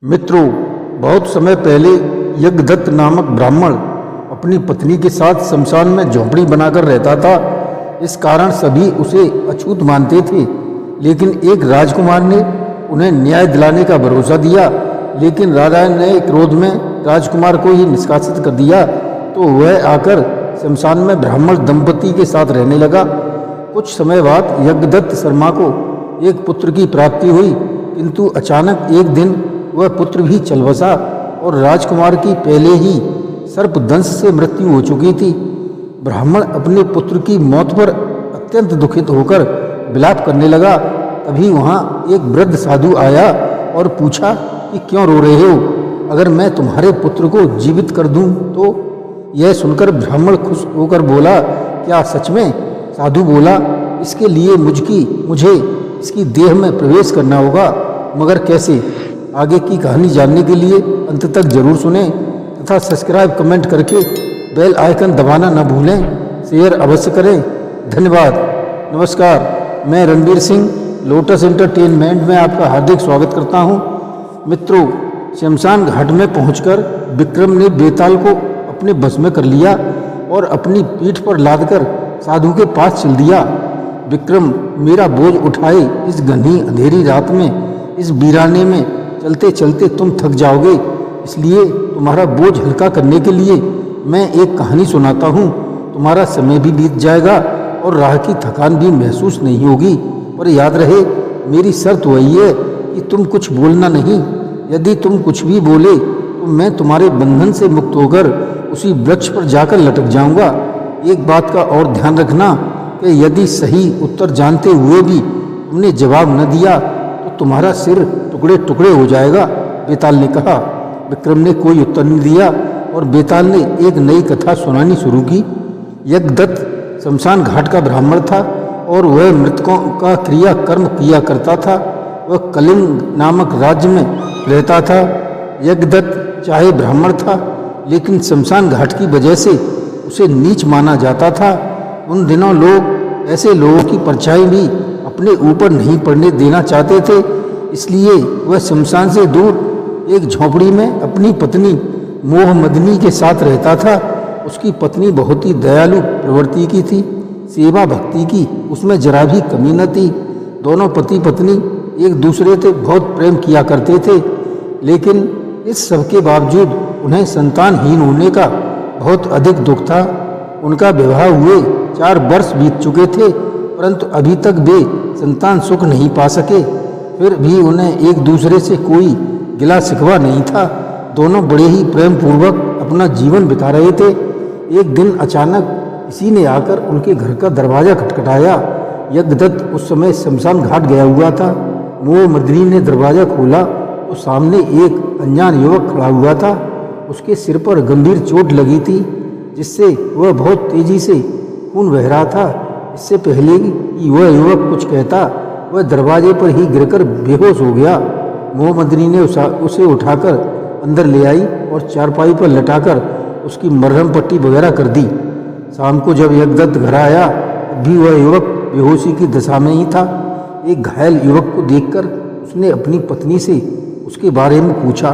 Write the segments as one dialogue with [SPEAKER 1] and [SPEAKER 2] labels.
[SPEAKER 1] मित्रों, बहुत समय पहले यज्ञदत्त नामक ब्राह्मण अपनी पत्नी के साथ शमशान में झोंपड़ी बनाकर रहता था। इस कारण सभी उसे अछूत मानते थे। लेकिन एक राजकुमार ने उन्हें न्याय दिलाने का भरोसा दिया। लेकिन राजा ने क्रोध में राजकुमार को ही निष्कासित कर दिया, तो वह आकर शमशान में ब्राह्मण दंपति के साथ रहने लगा। कुछ समय बाद यज्ञदत्त शर्मा को एक पुत्र की प्राप्ति हुई, किंतु अचानक एक दिन वह पुत्र भी चल बसा और राजकुमार की पहले ही सर्पदंश से मृत्यु हो चुकी थी। ब्राह्मण अपने पुत्र की मौत पर अत्यंत दुखित होकर विलाप करने लगा। तभी वहाँ एक वृद्ध साधु आया और पूछा कि क्यों रो रहे हो? अगर मैं तुम्हारे पुत्र को जीवित कर दूं तो? यह सुनकर ब्राह्मण खुश होकर बोला, क्या सच में? साधु बोला, इसके लिए मुझे इसकी देह में प्रवेश करना होगा, मगर कैसे? आगे की कहानी जानने के लिए अंत तक जरूर सुनें तथा सब्सक्राइब कमेंट करके बेल आइकन दबाना न भूलें। शेयर अवश्य करें। धन्यवाद। नमस्कार, मैं रणबीर सिंह लोटस एंटरटेनमेंट में आपका हार्दिक स्वागत करता हूं। मित्रों, शमशान घाट में पहुंचकर विक्रम ने बेताल को अपने बस में कर लिया और अपनी पीठ पर लादकर साधु के पास चल दिया। विक्रम, मेरा बोझ उठाए इस घनी अंधेरी रात में, इस वीराने में चलते चलते तुम थक जाओगे, इसलिए तुम्हारा बोझ हल्का करने के लिए मैं एक कहानी सुनाता हूँ। तुम्हारा समय भी बीत जाएगा और राह की थकान भी महसूस नहीं होगी। पर याद रहे, मेरी शर्त वही है कि तुम कुछ बोलना नहीं। यदि तुम कुछ भी बोले तो मैं तुम्हारे बंधन से मुक्त होकर उसी वृक्ष पर जाकर लटक जाऊंगा। एक बात का और ध्यान रखना कि यदि सही उत्तर जानते हुए भी तुमने जवाब न दिया तो तुम्हारा सिर टुकड़े टुकड़े हो जाएगा। बेताल ने कहा। विक्रम ने कोई उत्तर नहीं दिया और बेताल ने एक नई कथा सुनानी शुरू की। यज्ञदत्त शमशान घाट का ब्राह्मण था और वह मृतकों का क्रिया कर्म किया करता था। वह कलिंग नामक राज्य में रहता था। यज्ञदत्त चाहे ब्राह्मण था, लेकिन शमशान घाट की वजह से उसे नीच माना जाता था। उन दिनों लोग ऐसे लोगों की परछाई भी अपने ऊपर नहीं पड़ने देना चाहते थे। इसलिए वह शमशान से दूर एक झोंपड़ी में अपनी पत्नी मोहमदनी के साथ रहता था। उसकी पत्नी बहुत ही दयालु प्रवृत्ति की थी, सेवा भक्ति की उसमें जरा भी कमी न थी। दोनों पति पत्नी एक दूसरे से बहुत प्रेम किया करते थे। लेकिन इस सब के बावजूद उन्हें संतानहीन होने का बहुत अधिक दुख था। उनका विवाह हुए 4 वर्ष बीत चुके थे, परंतु अभी तक वे संतान सुख नहीं पा सके। फिर भी उन्हें एक दूसरे से कोई गिला शिकवा नहीं था। दोनों बड़े ही प्रेम पूर्वक अपना जीवन बिता रहे थे। एक दिन अचानक किसी ने आकर उनके घर का दरवाजा खटखटाया। यज्ञदत्त उस समय शमशान घाट गया हुआ था। मोहमदनी ने दरवाजा खोला तो सामने एक अनजान युवक खड़ा हुआ था। उसके सिर पर गंभीर चोट लगी थी, जिससे वह बहुत तेजी से खून बह रहा था। इससे पहले कि वह युवक कुछ कहता, वह दरवाजे पर ही गिरकर बेहोश हो गया। मोहमदनी ने उसे उठाकर अंदर ले आई और चारपाई पर लटाकर उसकी मरहम पट्टी वगैरह कर दी। शाम को जब यज्ञदत्त घर आया, तब भी वह युवक बेहोशी की दशा में ही था। एक घायल युवक को देखकर उसने अपनी पत्नी से उसके बारे में पूछा।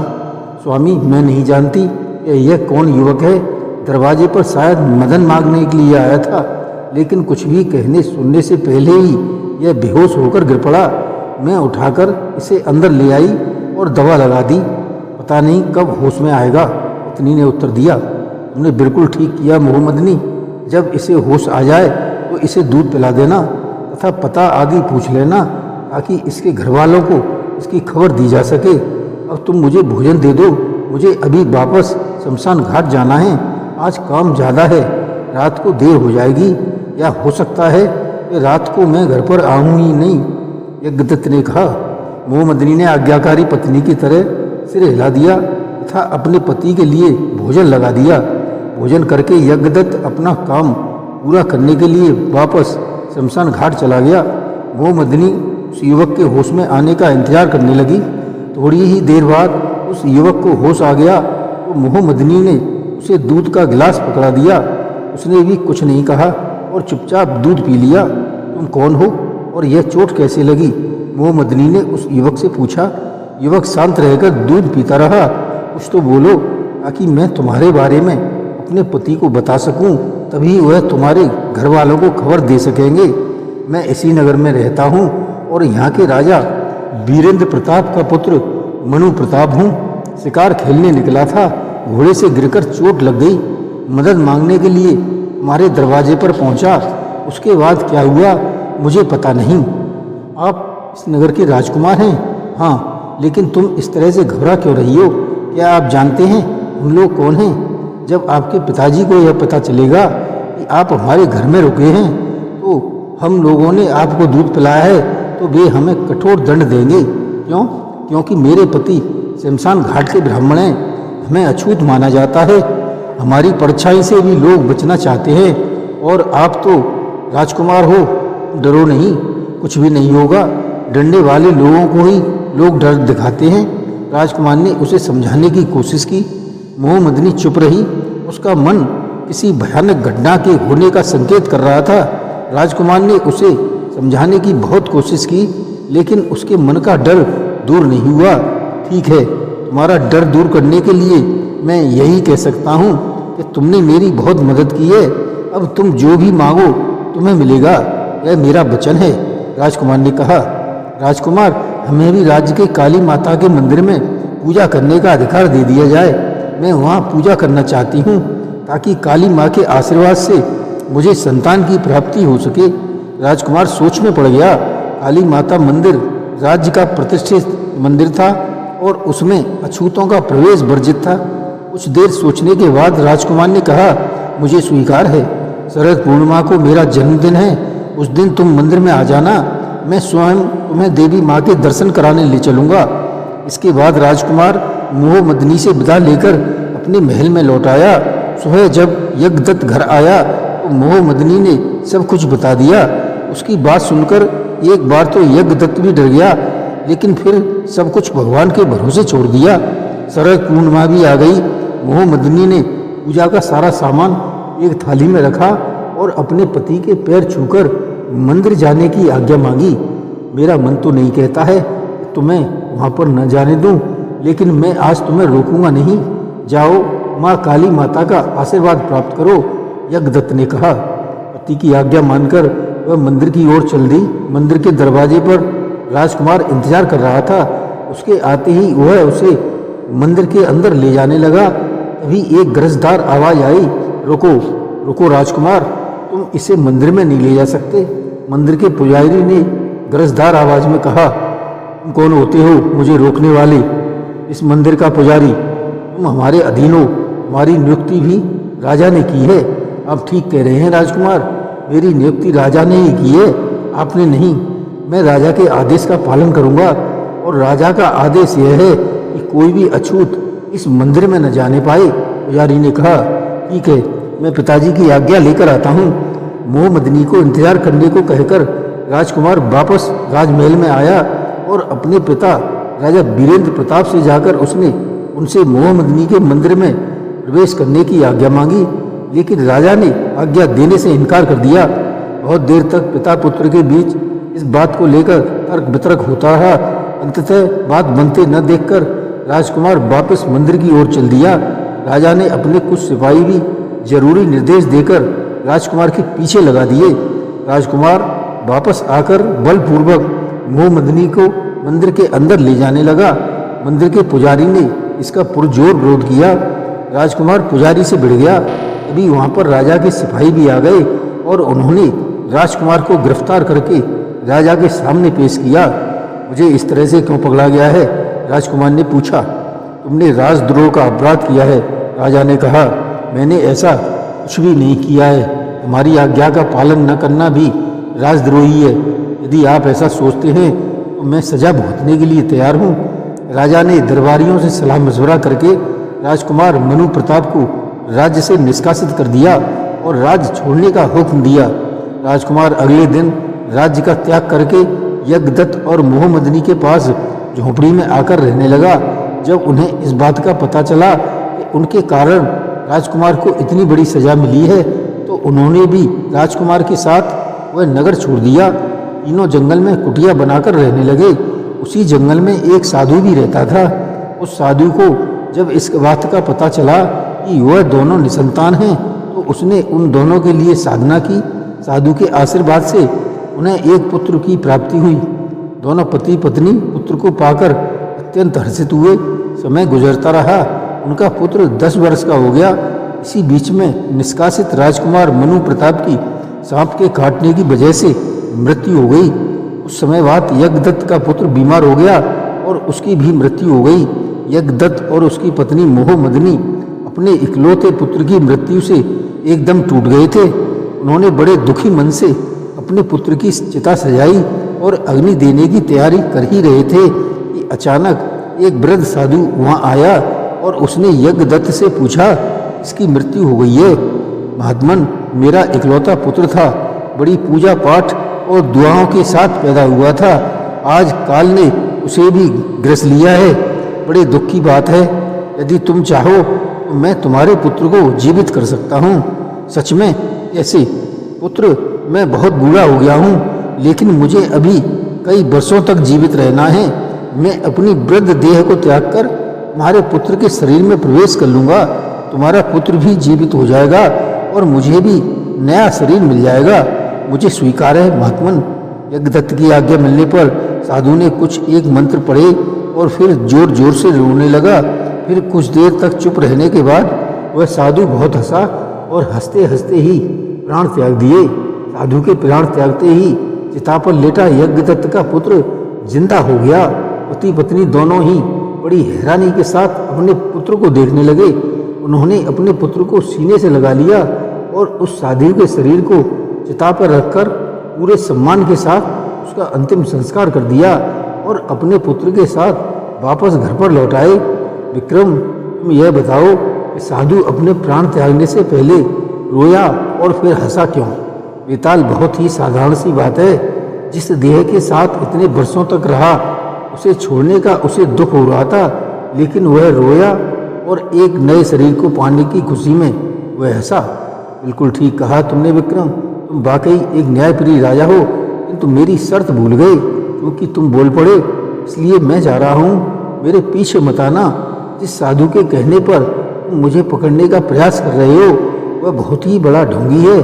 [SPEAKER 1] स्वामी, मैं नहीं जानती कि यह कौन युवक है। दरवाजे पर शायद मदन मांगने के लिए आया था, लेकिन कुछ भी कहने सुनने से पहले ही यह बेहोश होकर गिर पड़ा। मैं उठाकर इसे अंदर ले आई और दवा लगा दी। पता नहीं कब होश में आएगा। पत्नी ने उत्तर दिया। तुमने बिल्कुल ठीक किया मोहमदनी। जब इसे होश आ जाए तो इसे दूध पिला देना तथा पता आगे पूछ लेना, ताकि इसके घर वालों को इसकी खबर दी जा सके। अब तुम मुझे भोजन दे दो, मुझे अभी वापस शमशान घाट जाना है। आज काम ज़्यादा है, रात को देर हो जाएगी, या हो सकता है कि रात को मैं घर पर आऊँ ही नहीं। यज्ञदत्त ने कहा। मोहमदनी ने आज्ञाकारी पत्नी की तरह सिर हिला दिया तथा अपने पति के लिए भोजन लगा दिया। भोजन करके यज्ञदत्त अपना काम पूरा करने के लिए वापस शमशान घाट चला गया। मोहमदनी उस युवक के होश में आने का इंतजार करने लगी। थोड़ी ही देर बाद उस युवक को होश आ गया तो मोहमदनी ने उसे दूध का गिलास पकड़ा दिया। उसने भी कुछ नहीं कहा और चुपचाप दूध पी लिया। तुम कौन हो और यह चोट कैसे लगी? मोहमदनी ने उस युवक से पूछा। युवक शांत रहकर दूध पीता रहा। कुछ तो बोलो, ताकि मैं तुम्हारे बारे में अपने पति को बता सकूं, तभी वह तुम्हारे घर वालों को खबर दे सकेंगे। मैं इसी नगर में रहता हूं और यहाँ के राजा वीरेंद्र प्रताप का पुत्र मनु प्रताप हूँ। शिकार खेलने निकला था, घोड़े से गिरकर चोट लग गई। मदद मांगने के लिए हमारे दरवाजे पर पहुंचा। उसके बाद क्या हुआ मुझे पता नहीं। आप इस नगर के राजकुमार हैं? हाँ, लेकिन तुम इस तरह से घबरा क्यों रही हो? क्या आप जानते हैं हम लोग कौन हैं? जब आपके पिताजी को यह पता चलेगा कि आप हमारे घर में रुके हैं, तो हम लोगों ने आपको दूध पिलाया है, तो वे हमें कठोर दंड देंगे। क्यों? क्योंकि मेरे पति शमशान घाट के ब्राह्मण हैं। हमें अछूत माना जाता है। हमारी परछाई से भी लोग बचना चाहते हैं, और आप तो राजकुमार हो, डरो नहीं, कुछ भी नहीं होगा। डरने वाले लोगों को ही लोग डर दिखाते हैं। राजकुमार ने उसे समझाने की कोशिश की। मोहम्मदनी चुप रही। उसका मन किसी भयानक घटना के होने का संकेत कर रहा था। राजकुमार ने उसे समझाने की बहुत कोशिश की, लेकिन उसके मन का डर दूर नहीं हुआ। ठीक है, तुम्हारा डर दूर करने के लिए मैं यही कह सकता हूँ कि तुमने मेरी बहुत मदद की है। अब तुम जो भी मांगो तुम्हें मिलेगा, यह मेरा वचन है, राजकुमार ने कहा। राजकुमार, हमें भी राज्य के काली माता के मंदिर में पूजा करने का अधिकार दे दिया जाए। मैं वहाँ पूजा करना चाहती हूँ, ताकि काली माँ के आशीर्वाद से मुझे संतान की प्राप्ति हो सके। राजकुमार सोच में पड़ गया। काली माता मंदिर राज्य का प्रतिष्ठित मंदिर था और उसमें अछूतों का प्रवेश वर्जित था। कुछ देर सोचने के बाद राजकुमार ने कहा, मुझे स्वीकार है। शरद पूर्णिमा को मेरा जन्मदिन है। उस दिन तुम मंदिर में आ जाना। मैं स्वयं तुम्हें देवी माँ के दर्शन कराने ले चलूँगा। इसके बाद राजकुमार मोहम्मदनी से विदा लेकर अपने महल में लौट आया। सुबह जब यज्ञदत्त घर आया तो मोहम्मदनी ने सब कुछ बता दिया। उसकी बात सुनकर एक बार तो यज्ञदत्त भी डर गया, लेकिन फिर सब कुछ भगवान के भरोसे छोड़ दिया। शरद पूर्णिमा भी आ गई। मोहम्मदनी ने पूजा का सारा सामान एक थाली में रखा और अपने पति के पैर छूकर मंदिर जाने की आज्ञा मांगी। मेरा मन तो नहीं कहता है कि तुम्हें वहाँ पर न जाने दूं, लेकिन मैं आज तुम्हें रोकूंगा नहीं। जाओ, माँ काली माता का आशीर्वाद प्राप्त करो, यज्ञदत्त ने कहा। पति की आज्ञा मानकर वह मंदिर की ओर चल दी। मंदिर के दरवाजे पर राजकुमार इंतजार कर रहा था। उसके आते ही वह उसे मंदिर के अंदर ले जाने लगा। तभी एक गरजदार आवाज आई, रुको रुको राजकुमार, तुम इसे मंदिर में नहीं ले जा सकते। मंदिर के पुजारी ने गरजदार आवाज में कहा, तुम कौन होते हो मुझे रोकने वाले? इस मंदिर का पुजारी। तुम हमारे अधीन हो। हमारी नियुक्ति भी राजा ने की है। आप ठीक कह रहे हैं राजकुमार, मेरी नियुक्ति राजा ने ही की है, आपने नहीं। मैं राजा के आदेश का पालन करूंगा, और राजा का आदेश यह है कि कोई भी अछूत इस मंदिर में न जाने पाए। पुजारी ने कहा, ठीक है, मैं पिताजी की आज्ञा लेकर आता हूँ। मोहम्मदनी को इंतजार करने को कहकर राजकुमार वापस राजमहल में आया और अपने पिता राजा वीरेंद्र प्रताप से जाकर उसने उनसे मोहम्मदनी के मंदिर में प्रवेश करने की आज्ञा मांगी, लेकिन राजा ने आज्ञा देने से इनकार कर दिया। बहुत देर तक पिता पुत्र के बीच इस बात को लेकर तर्क वितर्क होता रहा। अंततः बात बनते न देखकर राजकुमार वापस मंदिर की ओर चल दिया। राजा ने अपने कुछ सिपाही भी जरूरी निर्देश देकर राजकुमार के पीछे लगा दिए। राजकुमार वापस आकर बलपूर्वक मोहम्मदनी को मंदिर के अंदर ले जाने लगा। मंदिर के पुजारी ने इसका पुरजोर विरोध किया। राजकुमार पुजारी से भिड़ गया। तभी वहाँ पर राजा के सिपाही भी आ गए और उन्होंने राजकुमार को गिरफ्तार करके राजा के सामने पेश किया। मुझे इस तरह से क्यों पकड़ा गया है? राजकुमार ने पूछा। तुमने राजद्रोह का अपराध किया है, राजा ने कहा। मैंने ऐसा कुछ भी नहीं किया है। हमारी आज्ञा का पालन न करना भी राजद्रोही है। यदि आप ऐसा सोचते हैं तो मैं सजा भुगतने के लिए तैयार हूँ। राजा ने दरबारियों से सलाह मशवरा करके राजकुमार मनु प्रताप को राज्य से निष्कासित कर दिया और राज्य छोड़ने का हुक्म दिया। राजकुमार अगले दिन राज्य का त्याग करके यज्ञदत्त और मोहम्मदनी के पास झोंपड़ी में आकर रहने लगा। जब उन्हें इस बात का पता चला कि उनके कारण राजकुमार को इतनी बड़ी सजा मिली है, तो उन्होंने भी राजकुमार के साथ वह नगर छोड़ दिया। तीनों जंगल में कुटिया बनाकर रहने लगे। उसी जंगल में एक साधु भी रहता था। उस साधु को जब इस बात का पता चला कि वह दोनों निसंतान हैं, तो उसने उन दोनों के लिए साधना की। साधु के आशीर्वाद से उन्हें एक पुत्र की प्राप्ति हुई। दोनों पति पत्नी पुत्र को पाकर अत्यंत हर्षित हुए। समय गुजरता रहा, उनका पुत्र 10 वर्ष का हो गया। इसी बीच में निष्कासित राजकुमार मनु प्रताप की सांप के काटने की वजह से मृत्यु हो गई। उस समय बाद यज्ञदत्त का पुत्र बीमार हो गया और उसकी भी मृत्यु हो गई। यज्ञदत्त और उसकी पत्नी मोहमदनी अपने इकलौते पुत्र की मृत्यु से एकदम टूट गए थे। उन्होंने बड़े दुखी मन से अपने पुत्र की चिता सजाई और अग्नि देने की तैयारी कर ही रहे थे कि अचानक एक वृद्ध साधु वहां आया और उसने यज्ञदत्त से पूछा, इसकी मृत्यु हो गई है। महात्मन, मेरा इकलौता पुत्र था, बड़ी पूजा पाठ और दुआओं के साथ पैदा हुआ था। आज काल ने उसे भी ग्रस लिया है। बड़े दुख की बात है। यदि तुम चाहो तो मैं तुम्हारे पुत्र को जीवित कर सकता हूँ। सच में? कैसे? पुत्र, मैं बहुत बूढ़ा हो गया हूँ, लेकिन मुझे अभी कई वर्षों तक जीवित रहना है। मैं अपनी वृद्ध देह को त्याग कर तुम्हारे पुत्र के शरीर में प्रवेश कर लूँगा। तुम्हारा पुत्र भी जीवित हो जाएगा और मुझे भी नया शरीर मिल जाएगा। मुझे स्वीकार है महात्मन। यज्ञदत्त की आज्ञा मिलने पर साधु ने कुछ एक मंत्र पढ़े और फिर जोर जोर से रोने लगा। फिर कुछ देर तक चुप रहने के बाद वह साधु बहुत हंसा और हंसते हंसते ही प्राण त्याग दिए। साधु के प्राण त्यागते ही चिता पर लेटा यज्ञदत्त का पुत्र जिंदा हो गया। पति पत्नी दोनों ही बड़ी हैरानी के साथ अपने पुत्र को देखने लगे। उन्होंने अपने पुत्र को सीने से लगा लिया और उस साधु के शरीर को चिता पर रखकर पूरे सम्मान के साथ उसका अंतिम संस्कार कर दिया और अपने पुत्र के साथ वापस घर पर लौट आए। विक्रम, तुम यह बताओ कि साधु अपने प्राण त्यागने से पहले रोया और फिर हंसा क्यों? बेताल, बहुत ही साधारण सी बात है। जिस देह के साथ इतने वर्षों तक रहा, उसे छोड़ने का उसे दुख हो रहा था, लेकिन वह रोया और एक नए शरीर को पाने की खुशी में वह हंसा। बिल्कुल ठीक कहा तुमने विक्रम। तुम वाकई एक न्यायप्रिय राजा हो, किंतु मेरी शर्त भूल गए। क्योंकि तुम बोल पड़े इसलिए मैं जा रहा हूँ। मेरे पीछे मत आना। जिस साधु के कहने पर तुम मुझे पकड़ने का प्रयास कर रहे हो, वह बहुत ही बड़ा ढोंगी है।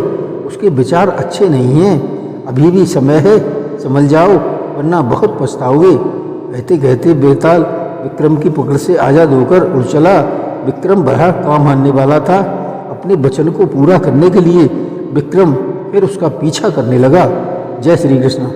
[SPEAKER 1] उसके विचार अच्छे नहीं हैं। अभी भी समय है, संभल जाओ, वरना बहुत पछताओगे। कहते कहते बेताल विक्रम की पकड़ से आज़ाद होकर उड़ चला। विक्रम बड़ा काम आने वाला था। अपने वचन को पूरा करने के लिए विक्रम फिर उसका पीछा करने लगा। जय श्री कृष्ण।